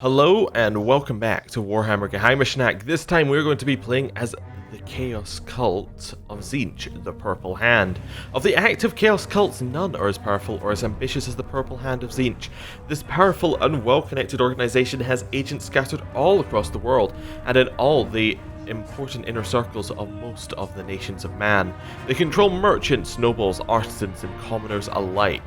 Hello and welcome back to Warhammer Geheimnisnacht. This time we're going to be playing as the Chaos Cult of Tzeentch, the Purple Hand. Of the active Chaos Cults, none are as powerful or as ambitious as the Purple Hand of Tzeentch. This powerful and well-connected organization has agents scattered all across the world and in all the important inner circles of most of the nations of man. They control merchants, nobles, artisans and commoners alike.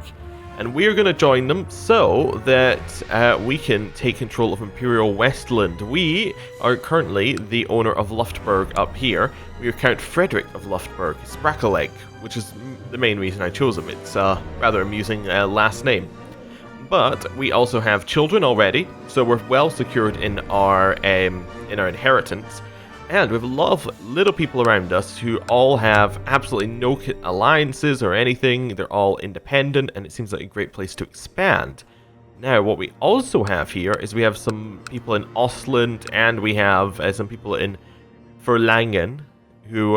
And we're going to join them so that we can take control of Imperial Westland. We are currently the owner of Luftburg up here. We are Count Frederick of Luftburg, Sprakeleg, which is the main reason I chose him. It's a rather amusing last name. But we also have children already, so we're well secured in our inheritance. And we have a lot of little people around us who all have absolutely no alliances or anything. They're all independent, and it seems like a great place to expand. Now, what we also have here is we have some people in Ostland, and we have some people in Furlangen, who,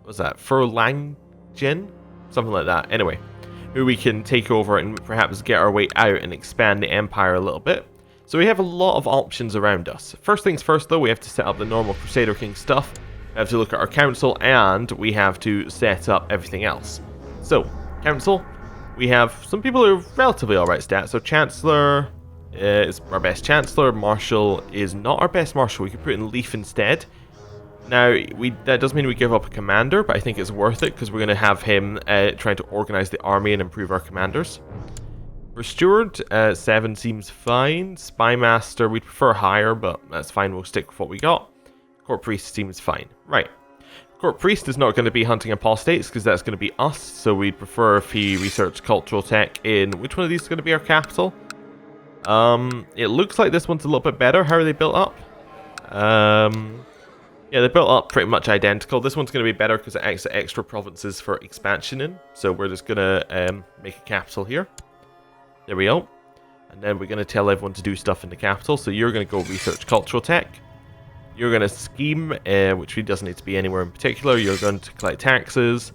what's that, Furlangen? Something like that. Anyway, who we can take over and perhaps get our way out and expand the empire a little bit. So we have a lot of options around us. First things first though, we have to set up the normal Crusader Kings stuff. We have to look at our council and we have to set up everything else. So, council, we have some people who are relatively alright stats. So Chancellor is our best Chancellor, Marshal is not our best Marshal, we could put in Leaf instead. Now, that does mean we give up a commander, but I think it's worth it because we're going to have him trying to organize the army and improve our commanders. For Steward, 7 seems fine. Spymaster, we'd prefer higher, but that's fine, we'll stick with what we got. Court Priest seems fine. Right. Court Priest is not going to be hunting apostates, because that's going to be us, so we'd prefer if he researched cultural tech in... Which one of these is going to be our capital? It looks like this one's a little bit better. How are they built up? Yeah, they're built up pretty much identical. This one's going to be better because it adds extra provinces for expansion in, so we're just going to make a capital here. There we go. And then we're going to tell everyone to do stuff in the capital. So you're going to go research cultural tech. You're going to scheme, which really doesn't need to be anywhere in particular. You're going to collect taxes.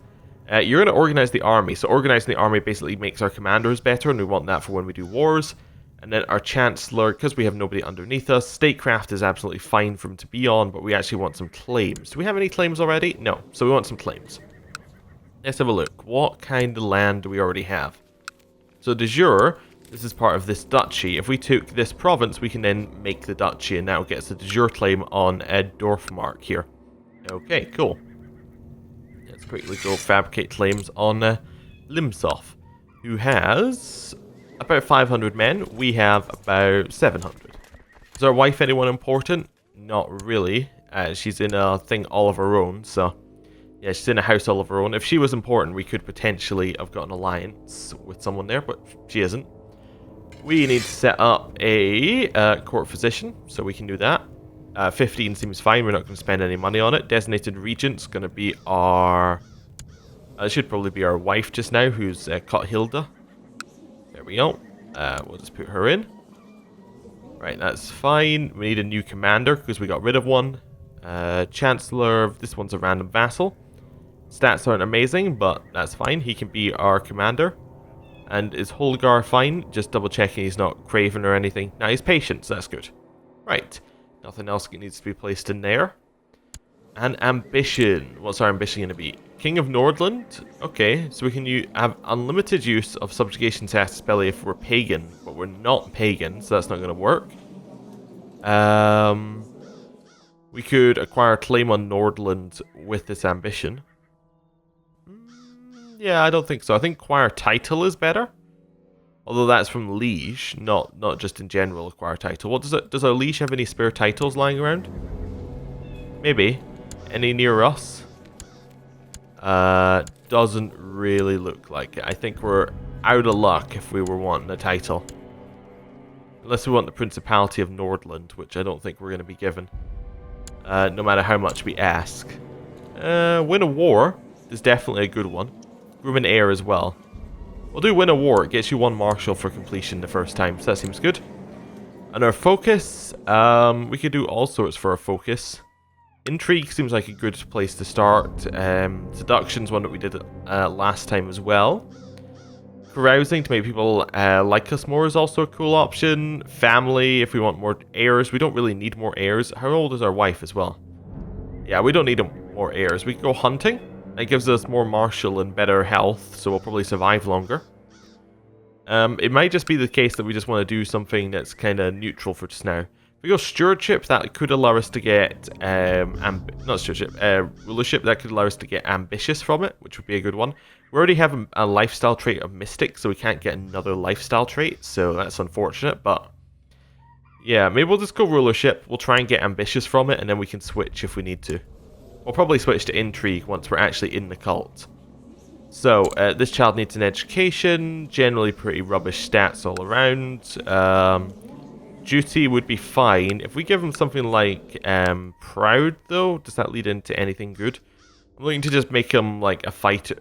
You're going to organize the army. So organizing the army basically makes our commanders better, and we want that for when we do wars. And then our chancellor, because we have nobody underneath us, statecraft is absolutely fine for him to be on, but we actually want some claims. Do we have any claims already? No. So we want some claims. Let's have a look. What kind of land do we already have? So de jure, this is part of this duchy. If we took this province, we can then make the duchy, and that will get us a de jure claim on Dorfmark here. Okay, cool. Let's quickly go fabricate claims on Limsov, who has about 500 men. We have about 700. Is our wife anyone important? Not really. She's in a thing all of her own, so... Yeah, she's in a house all of her own. If she was important, we could potentially have got an alliance with someone there, but she isn't. We need to set up a court physician, so we can do that. 15 seems fine, we're not going to spend any money on it. Designated regent's going to be our... it should probably be our wife just now, who's Hilda. There we go. We'll just put her in. Right, that's fine. We need a new commander, because we got rid of one. Chancellor, this one's a random vassal. Stats aren't amazing, but that's fine. He can be our commander. And is Holgar fine? Just double checking he's not craven or anything. Now he's patient, so that's good. Right. Nothing else needs to be placed in there. And ambition. What's our ambition going to be? King of Nordland? Okay, so we can have unlimited use of subjugation to Aspelli if we're pagan. But we're not pagan, so that's not going to work. We could acquire a claim on Nordland with this ambition. Yeah, I don't think so. I think acquire title is better. Although that's from liege, not just in general acquire title. What does our liege have any spare titles lying around? Maybe. Any near us? Doesn't really look like it. I think we're out of luck if we were wanting a title. Unless we want the Principality of Nordland, which I don't think we're going to be given. No matter how much we ask. Win a war is definitely a good one. Groom an heir as well. We'll do win a war. It gets you one marshal for completion the first time, so that seems good. And our focus, we could do all sorts for our focus. Intrigue seems like a good place to start. Seduction's one that we did last time as well. Carousing to make people like us more is also a cool option. Family, if we want more heirs. We don't really need more heirs. How old is our wife as well? Yeah, we don't need more heirs. We can go hunting. That gives us more martial and better health, so we'll probably survive longer. It might just be the case that we just want to do something that's kind of neutral for just now. If we go stewardship, that could allow us to get not stewardship, rulership. That could allow us to get ambitious from it, which would be a good one. We already have a lifestyle trait of mystic, so we can't get another lifestyle trait. So that's unfortunate, but yeah, maybe we'll just go rulership. We'll try and get ambitious from it, and then we can switch if we need to. We'll probably switch to intrigue once we're actually in the cult. So, this child needs an education, generally pretty rubbish stats all around. Duty would be fine. If we give him something like proud, though, does that lead into anything good? I'm looking to just make him like a fighter,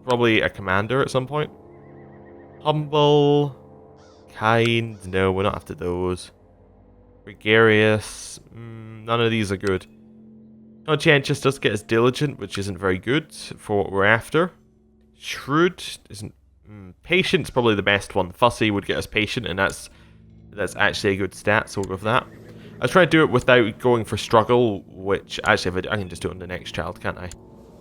probably a commander at some point. Humble, kind, no, we're not after those. Gregarious, none of these are good. Conscientious does get us diligent, which isn't very good for what we're after. Shrewd isn't. Patient's probably the best one. Fussy would get us patient, and that's actually a good stat, so we'll go for that. I was trying to do it without going for struggle, which actually I can just do it on the next child, can't I?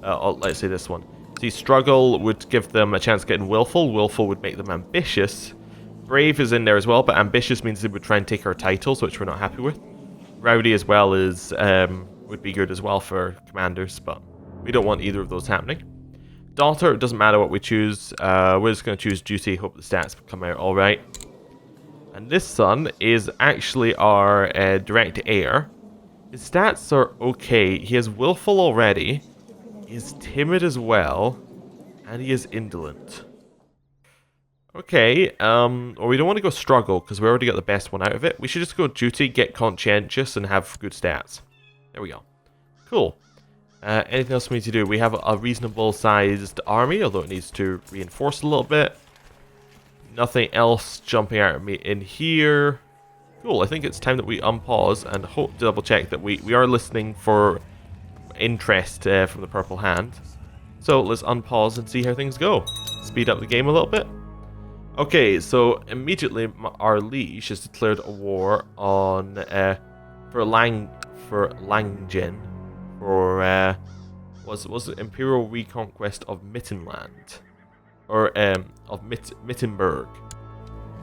Let's say this one. See, struggle would give them a chance of getting willful. Willful would make them ambitious. Brave is in there as well, but ambitious means they would try and take our titles, which we're not happy with. Rowdy as well is would be good as well for commanders, but we don't want either of those happening. Daughter, it doesn't matter what we choose. We're just going to choose duty, hope the stats come out alright. And this son is actually our direct heir. His stats are okay. He is willful already. He is timid as well. And he is indolent. Okay, or we don't want to go struggle, because we already got the best one out of it. We should just go duty, get conscientious, and have good stats. There we go. Cool. Anything else we need to do? We have a reasonable sized army, although it needs to reinforce a little bit. Nothing else jumping out at me in here. Cool, I think it's time that we unpause and hope to double check that we are listening for interest from the Purple Hand. So let's unpause and see how things go. Speed up the game a little bit. Okay, so immediately our liege has declared a war on for Langjen. For was it Imperial Reconquest of Mittenland, or of Mittenberg?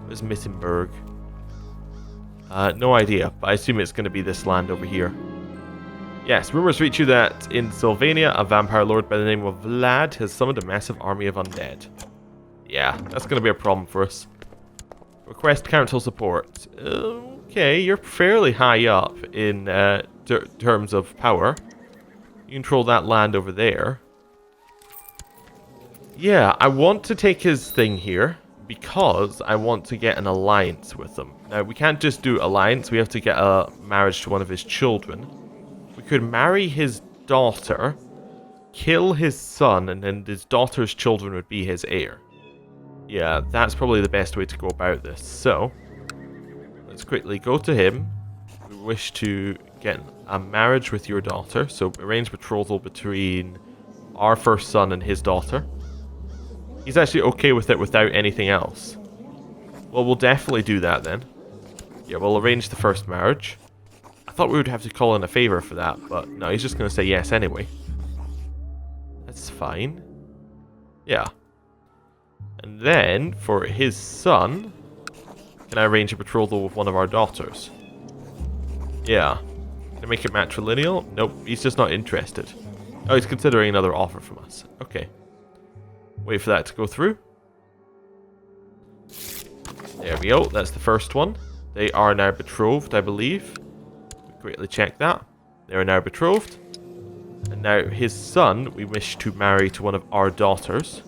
Where's Mittenberg? No idea, but I assume it's going to be this land over here. Yes, rumors reach you that in Sylvania, a vampire lord by the name of Vlad has summoned a massive army of undead. Yeah, that's going to be a problem for us. Request council support. Okay, you're fairly high up in terms of power. You control that land over there. Yeah, I want to take his thing here because I want to get an alliance with them. Now, we can't just do alliance. We have to get a marriage to one of his children. We could marry his daughter, kill his son, and then his daughter's children would be his heir. Yeah, that's probably the best way to go about this. So, let's quickly go to him. We wish to get a marriage with your daughter. So, arrange betrothal between our first son and his daughter. He's actually okay with it without anything else. Well, we'll definitely do that then. Yeah, we'll arrange the first marriage. I thought we would have to call in a favor for that, but no, he's just going to say yes anyway. That's fine. Yeah. And then, for his son, can I arrange a betrothal with one of our daughters? Yeah. Can I make it matrilineal? Nope, he's just not interested. Oh, he's considering another offer from us. Okay. Wait for that to go through. There we go, that's the first one. They are now betrothed, I believe. Quickly check that. They are now betrothed. And now his son, we wish to marry to one of our daughters.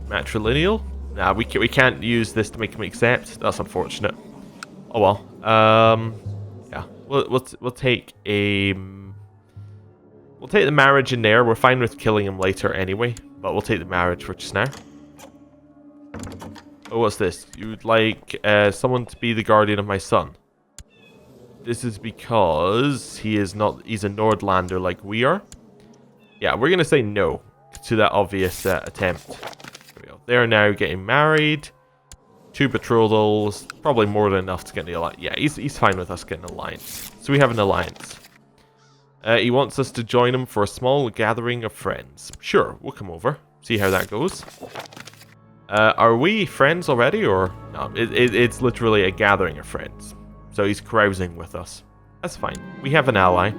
Matrilineal? Nah, we can't use this to make him accept. That's unfortunate. Oh well. Yeah, we'll take a. We'll take the marriage in there. We're fine with killing him later anyway, but we'll take the marriage for just now. Oh, what's this? You'd like someone to be the guardian of my son. This is because he's a Nordlander like we are. Yeah, we're gonna say no to that obvious attempt. There we go. they are now getting married. 2 betrothals, probably more than enough to get the alliance. Yeah, he's fine with us getting an alliance. So we have an alliance. He wants us to join him for a small gathering of friends. Sure, we'll come over. See how that goes. Are we friends already, or... No, it's literally a gathering of friends. So he's carousing with us. That's fine. We have an ally.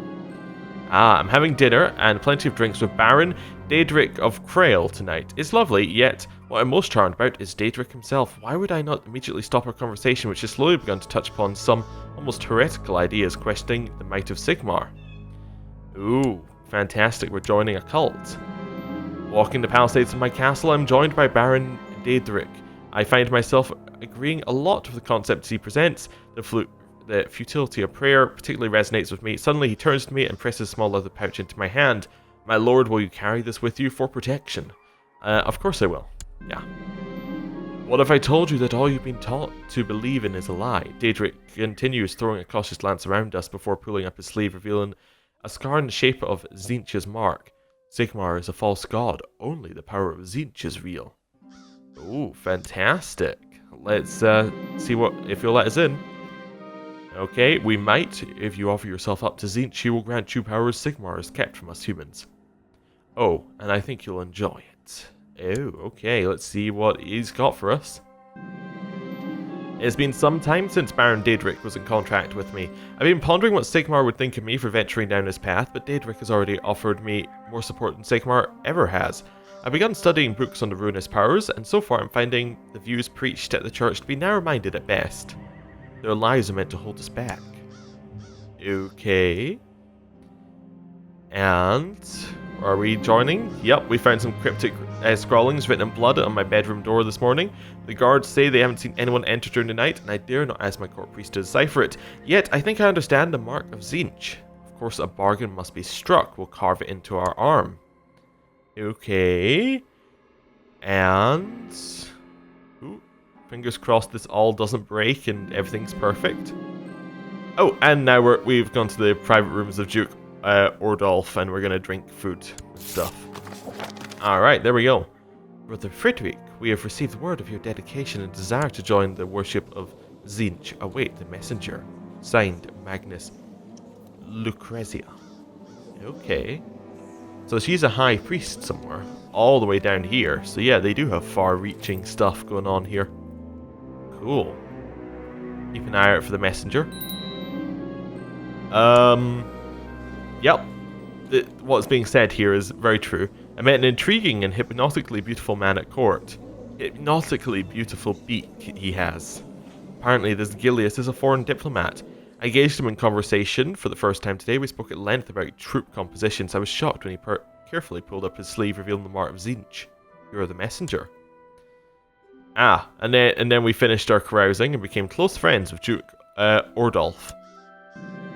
I'm having dinner and plenty of drinks with Baron Daedric of Krail tonight. It's lovely, yet what I'm most charmed about is Daedric himself. Why would I not immediately stop our conversation, which has slowly begun to touch upon some almost heretical ideas questioning the might of Sigmar? Ooh, fantastic, we're joining a cult. Walking the palisades of my castle, I'm joined by Baron Daedric. I find myself agreeing a lot with the concepts he presents. The futility of prayer particularly resonates with me. Suddenly he turns to me and presses a small leather pouch into my hand. My lord, will you carry this with you for protection? Of course I will. Yeah. What if I told you that all you've been taught to believe in is a lie? Daedric continues, throwing a cautious glance around us before pulling up his sleeve, revealing a scar in the shape of Tzeentch's mark. Sigmar is a false god. Only the power of Tzeentch is real. Ooh, fantastic. Let's see if you'll let us in. Okay, we might. If you offer yourself up to Tzeentch, she will grant you powers Sigmar has kept from us humans. Oh, and I think you'll enjoy it. Oh, okay, let's see what he's got for us. It's been some time since Baron Daedric was in contact with me. I've been pondering what Sigmar would think of me for venturing down this path, but Daedric has already offered me more support than Sigmar ever has. I've begun studying books on the ruinous powers, and so far I'm finding the views preached at the church to be narrow-minded at best. Their lies are meant to hold us back. Okay. And... are we joining? Yep, we found some cryptic scrawlings written in blood on my bedroom door this morning. The guards say they haven't seen anyone enter during the night, and I dare not ask my court priest to decipher it. Yet, I think I understand the mark of Tzeentch. Of course, a bargain must be struck. We'll carve it into our arm. Okay. And... ooh. Fingers crossed this all doesn't break and everything's perfect. Oh, and now we've gone to the private rooms of Duke Ordolf, and we're gonna drink food and stuff. Alright, there we go. Brother Frederick, we have received word of your dedication and desire to join the worship of Tzeentch. Await the messenger. Signed, Magnus Lucrezia. Okay. So she's a high priest somewhere, all the way down here. So yeah, they do have far-reaching stuff going on here. Cool. Keep an eye out for the messenger. Yep. What's being said here is very true. I met an intriguing and hypnotically beautiful man at court. Hypnotically beautiful beak he has. Apparently this Gilius is a foreign diplomat. I engaged him in conversation for the first time today. We spoke at length about troop compositions. I was shocked when he carefully pulled up his sleeve, revealing the mark of Tzeentch. You are the messenger. Ah, and then we finished our carousing and became close friends with Duke Ordolf.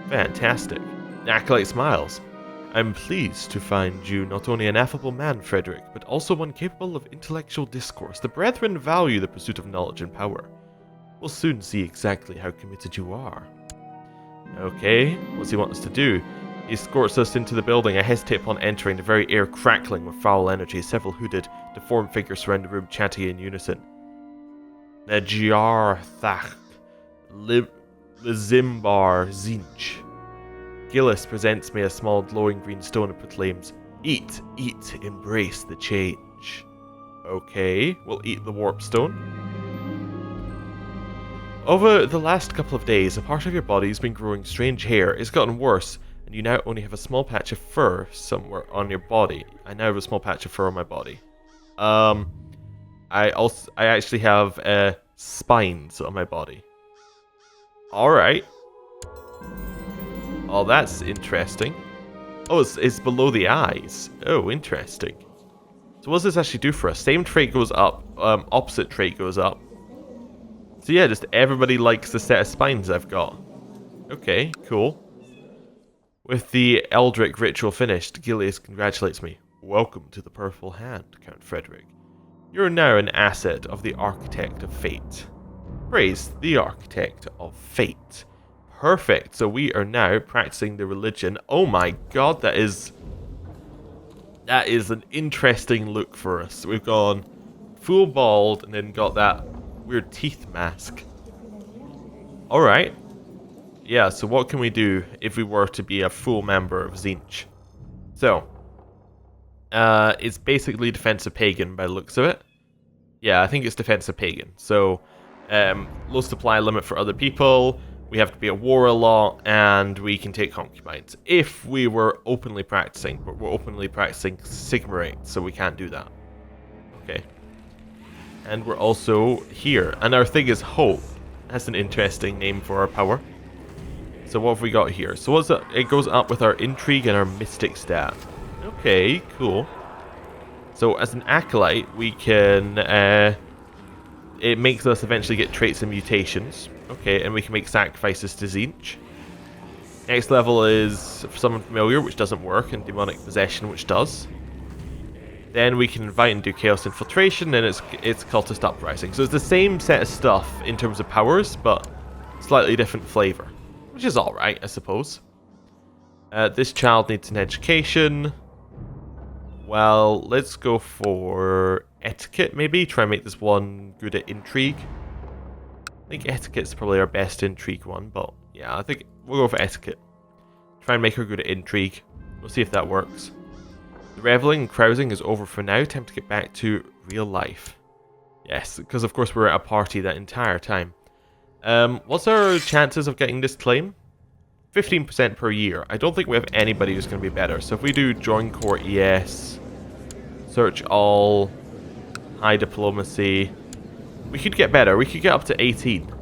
Fantastic. The acolyte smiles. I'm pleased to find you not only an affable man, Frederick, but also one capable of intellectual discourse. The brethren value the pursuit of knowledge and power. We'll soon see exactly how committed you are. Okay, what's he want us to do? He escorts us into the building. I hesitate upon entering, the very air crackling with foul energy. Several hooded, deformed figures surround the room, chanting in unison. Najar Thach, Lizimbar Tzeentch. Gillis presents me a small glowing green stone and proclaims, Eat, eat, embrace the change. Okay, we'll eat the warp stone. Over the last couple of days, a part of your body has been growing strange hair. It's gotten worse, and you now only have a small patch of fur somewhere on your body. I now have a small patch of fur on my body. I actually have spines on my body. Alright. Oh, that's interesting. Oh, it's below the eyes. Oh, interesting. So what does this actually do for us? Same trait goes up, opposite trait goes up. So yeah, just everybody likes the set of spines I've got. Okay, cool. With the Eldric ritual finished, Gilius congratulates me. Welcome to the Purple Hand, Count Frederick. You're now an asset of the Architect of Fate. Praise the Architect of Fate. Perfect, so we are now practicing the religion. Oh my god, that is an interesting look for us. We've gone full bald and then got that weird teeth mask. Alright. Yeah, so what can we do if we were to be a full member of Tzeentch? So, it's basically defensive pagan by the looks of it. Yeah, I think it's defensive pagan. So, low supply limit for other people, we have to be at war a lot, and we can take concubines. If we were openly practicing, but we're openly practicing Sigmarate, so we can't do that. Okay. And we're also here, and our thing is Hope. That's an interesting name for our power. So what have we got here? So what's that? It goes up with our intrigue and our mystic stat. Okay, cool. So as an acolyte, we can, it makes us eventually get traits and mutations. Okay, and we can make sacrifices to Tzeentch. Next level is Summon Familiar, which doesn't work, and Demonic Possession, which does. Then we can invite and do Chaos Infiltration, and it's Cultist Uprising. So it's the same set of stuff in terms of powers, but slightly different flavor. Which is alright, I suppose. This child needs an education. Well, let's go for etiquette, maybe. Try and make this one good at intrigue. I think etiquette's probably our best intrigue one, but yeah, I think we'll go for etiquette. Try and make her good at intrigue. We'll see if that works. The reveling and carousing is over for now. Time to get back to real life. Yes, because of course we were at a party that entire time. What's our chances of getting this claim? 15% per year. I don't think we have anybody who's going to be better. So if we do join court, yes. Search all. High diplomacy. We could get better. We could get up to 18.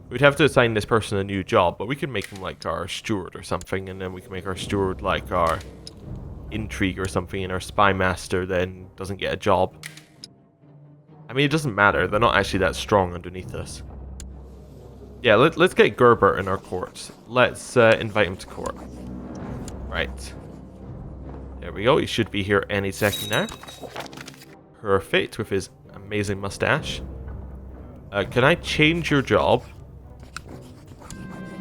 We'd have to assign this person a new job, but we could make him like our steward or something, and then we can make our steward like our intrigue or something, and our spy master then doesn't get a job. I mean, it doesn't matter. They're not actually that strong underneath us. Yeah, let's get Gerbert in our court. Let's invite him to court. Right. There we go. He should be here any second now. Perfect, with his amazing mustache. Can I change your job?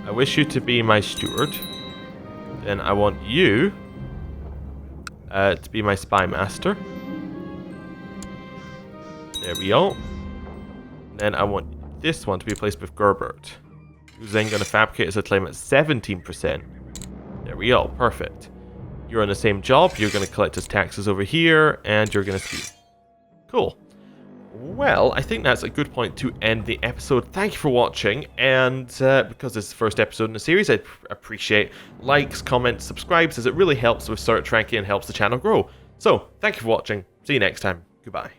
I wish you to be my steward. Then I want you to be my spy master. There we go. Then I want this one to be replaced with Gerbert, who's then going to fabricate as a claim at 17%. There we go, perfect. You're on the same job, you're going to collect his taxes over here, and you're going to scheme. Cool. Well, I think that's a good point to end the episode. Thank you for watching, and because this is the first episode in the series, I appreciate likes, comments, subscribes, as it really helps with search ranking and helps the channel grow. So, thank you for watching. See you next time. Goodbye.